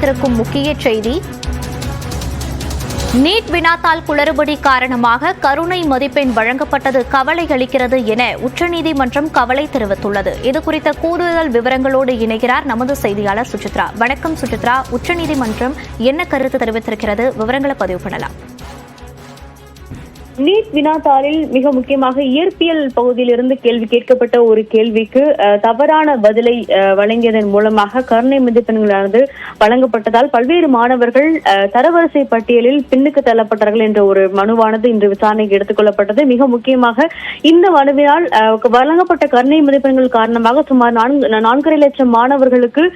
கிடைத்திருக்கும் முக்கிய செய்தி, நீட் வினாத்தாள் குளறுபடி காரணமாக கருணை மதிப்பெண் வழங்கப்பட்டது கவலை அளிக்கிறது என உச்சநீதிமன்றம் கவலை தெரிவித்துள்ளது. இதுகுறித்த கூடுதல் விவரங்களோடு இணைகிறார் நமது செய்தியாளர் சுசித்ரா. வணக்கம் சுசித்ரா, உச்சநீதிமன்றம் என்ன கருத்து தெரிவித்திருக்கிறது? விவரங்களை பதிவு பண்ணலாம். நீட் வினாத்தாளில் மிக முக்கியமாக இயற்பியல் பகுதியிலிருந்து கேள்வி கேட்கப்பட்ட ஒரு கேள்விக்கு தவறான பதிலை வழங்கியதன் மூலமாக கருணை மதிப்பெண்களானது வழங்கப்பட்டதால் பல்வேறு மாணவர்கள் தரவரிசை பட்டியலில் பின்னுக்கு தள்ளப்பட்டார்கள் என்ற ஒரு மனுவானது இன்று விசாரணைக்கு எடுத்துக் கொள்ளப்பட்டது. மிக முக்கியமாக இந்த மனுவினால் வழங்கப்பட்ட கருணை மதிப்பெண்கள் காரணமாக சுமார் 4.5 லட்சம் மாணவர்களுக்கு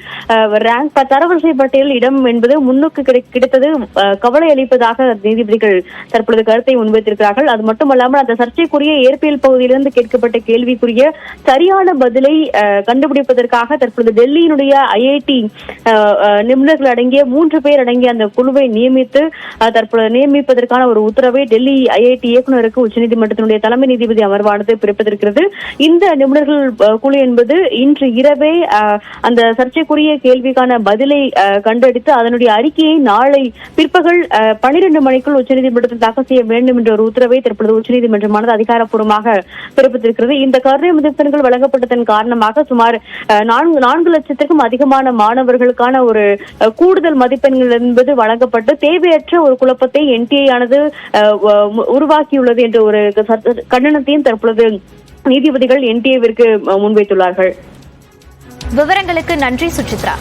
ரேங்க் தரவரிசை பட்டியலில் இடம் என்பது முன்னுக்கு கிடைத்தது கவலை அளிப்பதாக நீதிபதிகள் தற்பொழுது கருத்தை முன்வைத்திருக்கிறார்கள். அது மட்டுமல்லாமல் அந்த சர்ச்சைக்குரிய இயற்பியல் பகுதியிலிருந்து கேட்கப்பட்ட கேள்விக்குரிய சரியான பதிலை கண்டுபிடிப்பதற்காக தற்பொழுது டெல்லியினுடைய IIT நிபுணர்கள் அடங்கிய 3 பேர் அடங்கிய அந்த குழுவை நியமிப்பதற்கான ஒரு உத்தரவை டெல்லி IIT இயக்குநருக்கு உச்சநீதிமன்றத்தினுடைய தலைமை நீதிபதி அமர்வானது பிறப்பித்திருக்கிறது. இந்த நிபுணர்கள் குழு என்பது இன்று இரவே அந்த சர்ச்சைக்குரிய கேள்விக்கான பதிலை கண்டெடுத்து அதனுடைய அறிக்கையை நாளை பிற்பகல் 12 மணிக்குள் உச்சநீதிமன்றத்தில் தாக்கல் செய்ய வேண்டும் என்ற ஒரு உத்தரவை தற்பொழுது உச்சநீதிமன்றமானது அதிகாரப்பூர்வமாக பிறப்பித்திருக்கிறது. இந்த கருணை மதிப்பெண்கள் வழங்கப்பட்டதன் காரணமாக சுமார் 4 லட்சத்திற்கும் அதிகமான மாணவர்களுக்கான ஒரு கூடுதல் மதிப்பெண்கள் என்பது வழங்கப்பட்டு தேவையற்ற ஒரு குழப்பத்தை NTA ஆனது உருவாக்கியுள்ளது என்ற ஒரு கண்டனத்தையும் தற்பொழுது நீதிபதிகள் NTA விற்கு முன்வைத்துள்ளார்கள். விவரங்களுக்கு நன்றி சுசித்ரா.